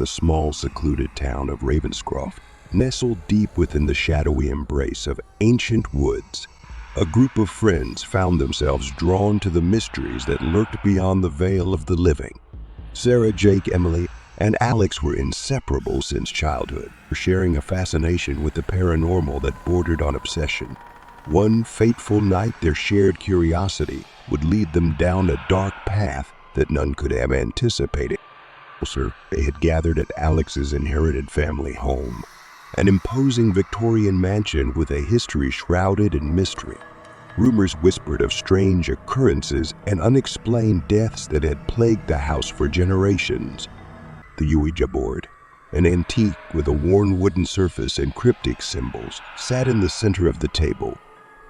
the small, secluded town of Ravenscroft, nestled deep within the shadowy embrace of ancient woods. A group of friends found themselves drawn to the mysteries that lurked beyond the veil of the living. Sarah, Jake, Emily, and Alex were inseparable since childhood, sharing a fascination with the paranormal that bordered on obsession. One fateful night, their shared curiosity would lead them down a dark path that none could have anticipated. They had gathered at Alex's inherited family home, an imposing Victorian mansion with a history shrouded in mystery. Rumors whispered of strange occurrences and unexplained deaths that had plagued the house for generations. The Ouija board, an antique with a worn wooden surface and cryptic symbols, sat in the center of the table.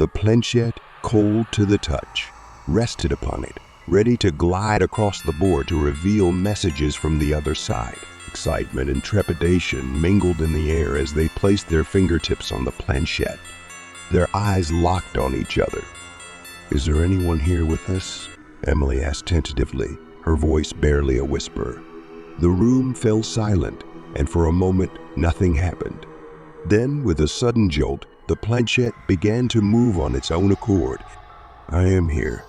The planchette, cold to the touch, rested upon it, ready to glide across the board to reveal messages from the other side. Excitement and trepidation mingled in the air as they placed their fingertips on the planchette. Their eyes locked on each other. "Is there anyone here with us?" Emily asked tentatively, her voice barely a whisper. The room fell silent, and for a moment, nothing happened. Then, with a sudden jolt, the planchette began to move on its own accord. "I am here."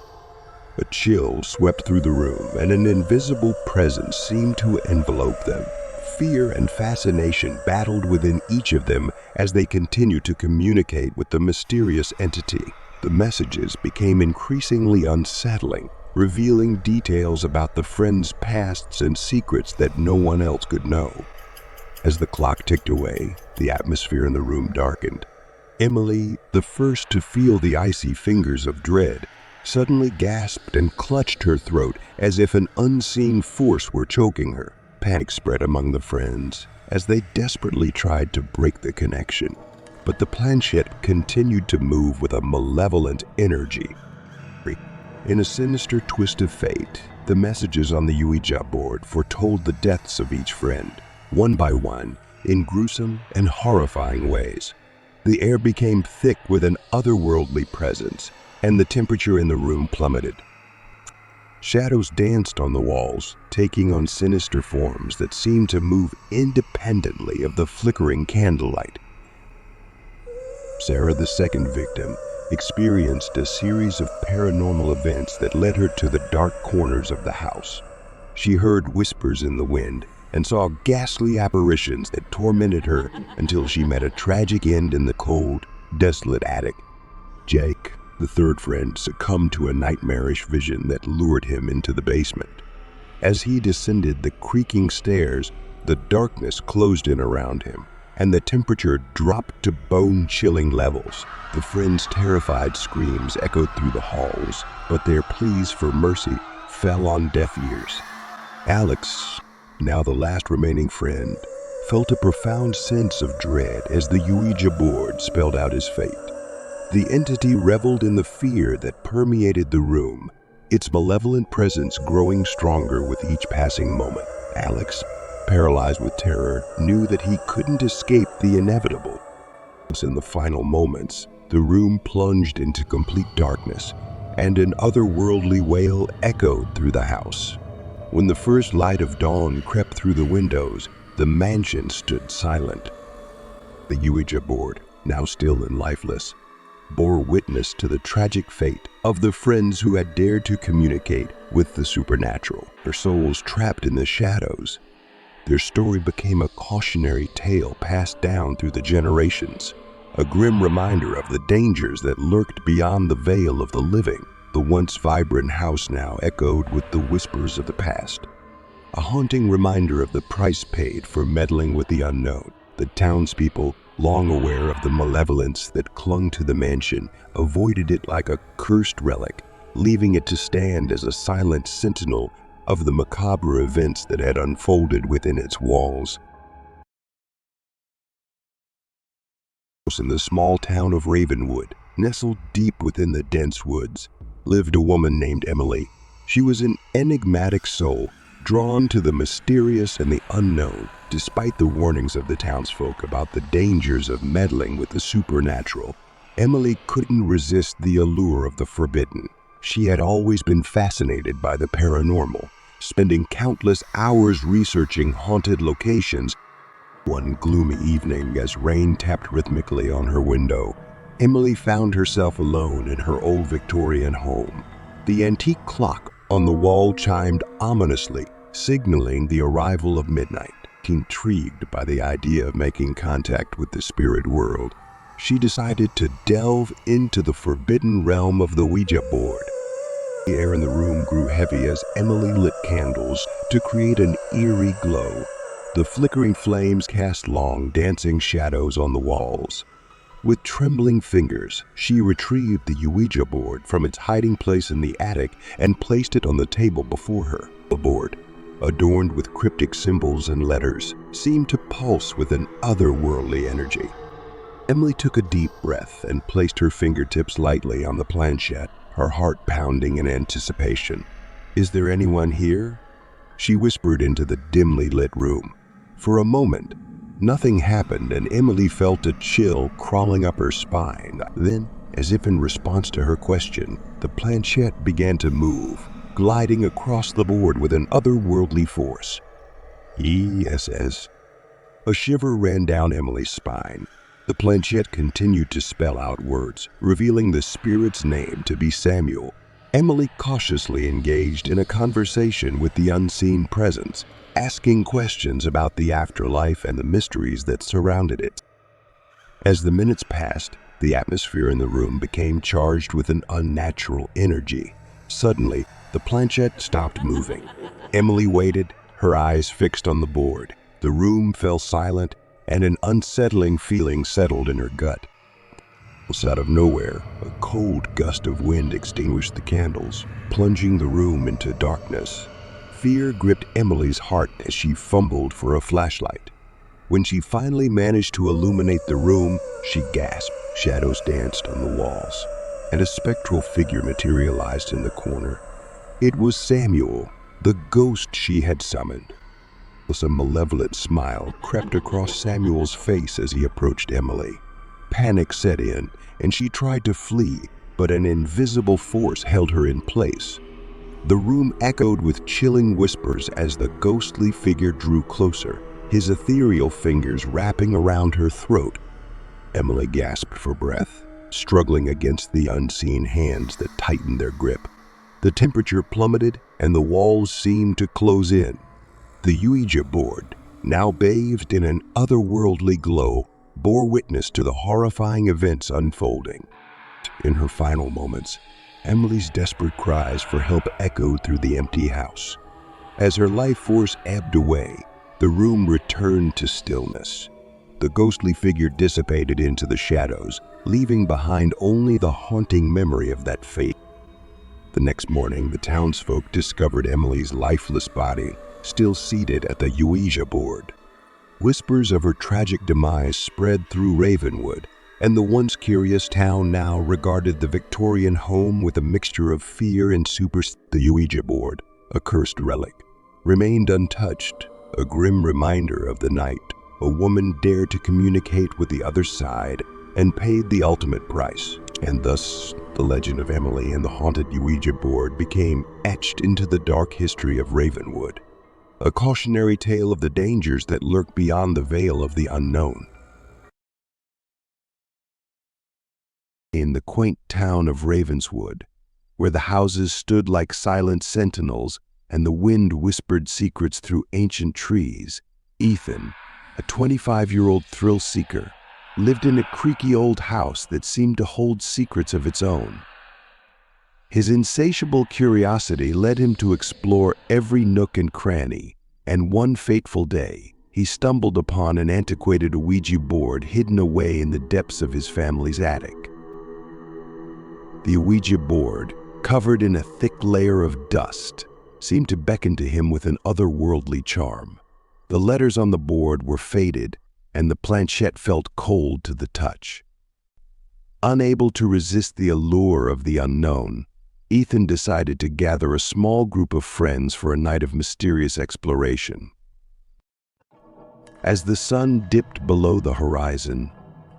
A chill swept through the room, and an invisible presence seemed to envelope them. Fear and fascination battled within each of them as they continued to communicate with the mysterious entity. The messages became increasingly unsettling, revealing details about the friends' pasts and secrets that no one else could know. As the clock ticked away, the atmosphere in the room darkened. Emily, the first to feel the icy fingers of dread, suddenly gasped and clutched her throat as if an unseen force were choking her. Panic spread among the friends as they desperately tried to break the connection. But the planchette continued to move with a malevolent energy. In a sinister twist of fate, the messages on the Ouija board foretold the deaths of each friend, one by one, in gruesome and horrifying ways. The air became thick with an otherworldly presence, and the temperature in the room plummeted. Shadows danced on the walls, taking on sinister forms that seemed to move independently of the flickering candlelight. Sarah, the second victim, experienced a series of paranormal events that led her to the dark corners of the house. She heard whispers in the wind and saw ghastly apparitions that tormented her until she met a tragic end in the cold, desolate attic. Jake, the third friend, succumbed to a nightmarish vision that lured him into the basement. As he descended the creaking stairs, the darkness closed in around him, and the temperature dropped to bone-chilling levels. The friends' terrified screams echoed through the halls, but their pleas for mercy fell on deaf ears. Alex, now the last remaining friend, felt a profound sense of dread as the Ouija board spelled out his fate. The entity reveled in the fear that permeated the room, its malevolent presence growing stronger with each passing moment. Alex, paralyzed with terror, knew that he couldn't escape the inevitable. In the final moments, the room plunged into complete darkness, and an otherworldly wail echoed through the house. When the first light of dawn crept through the windows, the mansion stood silent. The Ouija board, now still and lifeless, bore witness to the tragic fate of the friends who had dared to communicate with the supernatural, their souls trapped in the shadows. Their story became a cautionary tale passed down through the generations, a grim reminder of the dangers that lurked beyond the veil of the living. The once vibrant house now echoed with the whispers of the past, a haunting reminder of the price paid for meddling with the unknown. The townspeople, long aware of the malevolence that clung to the mansion, avoided it like a cursed relic, leaving it to stand as a silent sentinel of the macabre events that had unfolded within its walls. In the small town of Ravenwood, nestled deep within the dense woods, lived a woman named Emily. She was an enigmatic soul, drawn to the mysterious and the unknown, despite the warnings of the townsfolk about the dangers of meddling with the supernatural. Emily couldn't resist the allure of the forbidden. She had always been fascinated by the paranormal, spending countless hours researching haunted locations. One gloomy evening, as rain tapped rhythmically on her window, Emily found herself alone in her old Victorian home. The antique clock on the wall chimed ominously, signaling the arrival of midnight. Intrigued by the idea of making contact with the spirit world, she decided to delve into the forbidden realm of the Ouija board. The air in the room grew heavy as Emily lit candles to create an eerie glow. The flickering flames cast long, dancing shadows on the walls. With trembling fingers, she retrieved the Ouija board from its hiding place in the attic and placed it on the table before her. The board, adorned with cryptic symbols and letters, seemed to pulse with an otherworldly energy. Emily took a deep breath and placed her fingertips lightly on the planchette, her heart pounding in anticipation. "Is there anyone here?" she whispered into the dimly lit room. For a moment, nothing happened, and Emily felt a chill crawling up her spine. Then, as if in response to her question, the planchette began to move, gliding across the board with an otherworldly force. "ESS." A shiver ran down Emily's spine. The planchette continued to spell out words, revealing the spirit's name to be Samuel. Emily cautiously engaged in a conversation with the unseen presence, asking questions about the afterlife and the mysteries that surrounded it. As the minutes passed, the atmosphere in the room became charged with an unnatural energy. Suddenly, the planchette stopped moving. Emily waited, her eyes fixed on the board. The room fell silent, and an unsettling feeling settled in her gut. Out of nowhere, a cold gust of wind extinguished the candles, plunging the room into darkness. Fear gripped Emily's heart as she fumbled for a flashlight. When she finally managed to illuminate the room, she gasped. Shadows danced on the walls, and a spectral figure materialized in the corner. It was Samuel, the ghost she had summoned. A malevolent smile crept across Samuel's face as he approached Emily. Panic set in, and she tried to flee, but an invisible force held her in place. The room echoed with chilling whispers as the ghostly figure drew closer, his ethereal fingers wrapping around her throat. Emily gasped for breath, struggling against the unseen hands that tightened their grip. The temperature plummeted, and the walls seemed to close in. The Ouija board, now bathed in an otherworldly glow, bore witness to the horrifying events unfolding. In her final moments, Emily's desperate cries for help echoed through the empty house. As her life force ebbed away, the room returned to stillness. The ghostly figure dissipated into the shadows, leaving behind only the haunting memory of that fate. The next morning, the townsfolk discovered Emily's lifeless body, still seated at the Ouija board. Whispers of her tragic demise spread through Ravenwood, and the once curious town now regarded the Victorian home with a mixture of fear and superstition. The Ouija board, a cursed relic, remained untouched, a grim reminder of the night a woman dared to communicate with the other side and paid the ultimate price. And thus, the legend of Emily and the haunted Ouija board became etched into the dark history of Ravenwood, a cautionary tale of the dangers that lurk beyond the veil of the unknown. In the quaint town of Ravenswood, where the houses stood like silent sentinels and the wind whispered secrets through ancient trees, Ethan, a 25-year-old thrill-seeker, lived in a creaky old house that seemed to hold secrets of its own. His insatiable curiosity led him to explore every nook and cranny, and one fateful day, he stumbled upon an antiquated Ouija board hidden away in the depths of his family's attic. The Ouija board, covered in a thick layer of dust, seemed to beckon to him with an otherworldly charm. The letters on the board were faded, and the planchette felt cold to the touch. Unable to resist the allure of the unknown, Ethan decided to gather a small group of friends for a night of mysterious exploration. As the sun dipped below the horizon,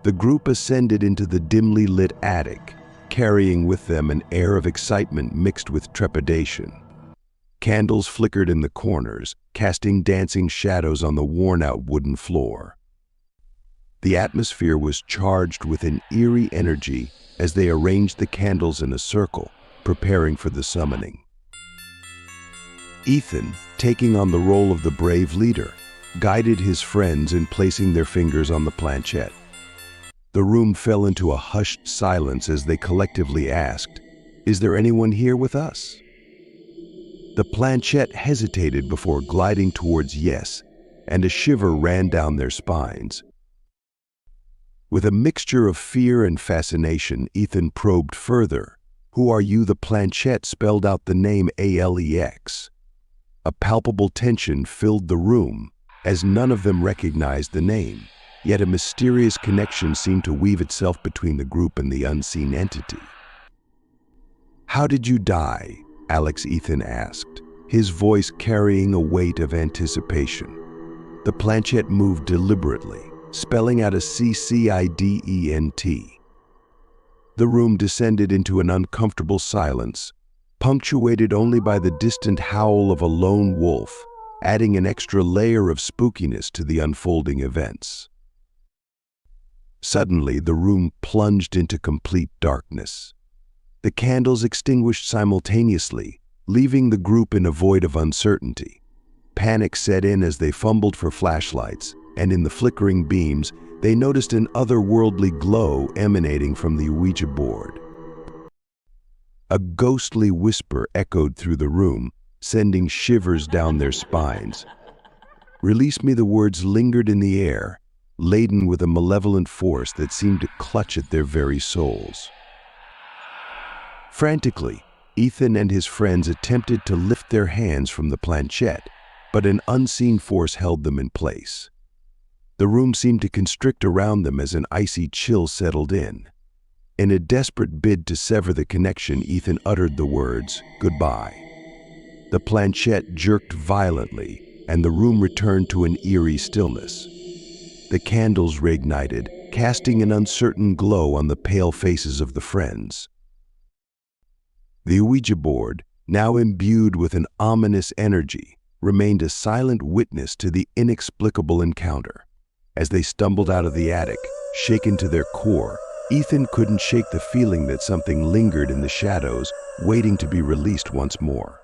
the group ascended into the dimly lit attic, carrying with them an air of excitement mixed with trepidation. Candles flickered in the corners, casting dancing shadows on the worn-out wooden floor. The atmosphere was charged with an eerie energy as they arranged the candles in a circle, preparing for the summoning. Ethan, taking on the role of the brave leader, guided his friends in placing their fingers on the planchette. The room fell into a hushed silence as they collectively asked, "Is there anyone here with us?" The planchette hesitated before gliding towards yes, and a shiver ran down their spines. With a mixture of fear and fascination, Ethan probed further. "Who are you?" The planchette spelled out the name Alex. A palpable tension filled the room, as none of them recognized the name, yet a mysterious connection seemed to weave itself between the group and the unseen entity. "How did you die?" Alex Ethan asked, his voice carrying a weight of anticipation. The planchette moved deliberately, spelling out a CCIDENT. The room descended into an uncomfortable silence, punctuated only by the distant howl of a lone wolf, adding an extra layer of spookiness to the unfolding events. Suddenly, the room plunged into complete darkness. The candles extinguished simultaneously, leaving the group in a void of uncertainty. Panic set in as they fumbled for flashlights, and in the flickering beams, they noticed an otherworldly glow emanating from the Ouija board. A ghostly whisper echoed through the room, sending shivers down their spines. "Release me." The words lingered in the air, laden with a malevolent force that seemed to clutch at their very souls. Frantically, Ethan and his friends attempted to lift their hands from the planchette, but an unseen force held them in place. The room seemed to constrict around them as an icy chill settled in. In a desperate bid to sever the connection, Ethan uttered the words, "Goodbye." The planchette jerked violently, and the room returned to an eerie stillness. The candles reignited, casting an uncertain glow on the pale faces of the friends. The Ouija board, now imbued with an ominous energy, remained a silent witness to the inexplicable encounter. As they stumbled out of the attic, shaken to their core, Ethan couldn't shake the feeling that something lingered in the shadows, waiting to be released once more.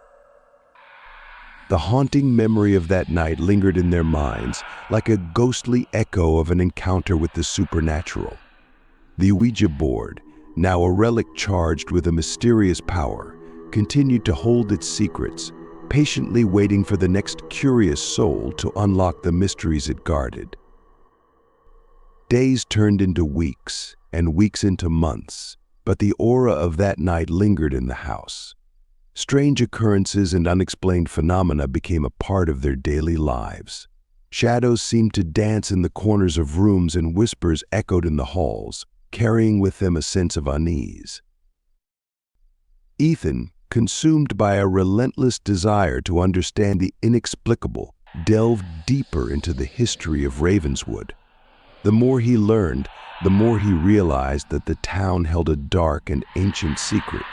The haunting memory of that night lingered in their minds like a ghostly echo of an encounter with the supernatural. The Ouija board, now a relic charged with a mysterious power, continued to hold its secrets, patiently waiting for the next curious soul to unlock the mysteries it guarded. Days turned into weeks, and weeks into months, but the aura of that night lingered in the house. Strange occurrences and unexplained phenomena became a part of their daily lives. Shadows seemed to dance in the corners of rooms and whispers echoed in the halls, carrying with them a sense of unease. Ethan, consumed by a relentless desire to understand the inexplicable, delved deeper into the history of Ravenswood. The more he learned, the more he realized that the town held a dark and ancient secret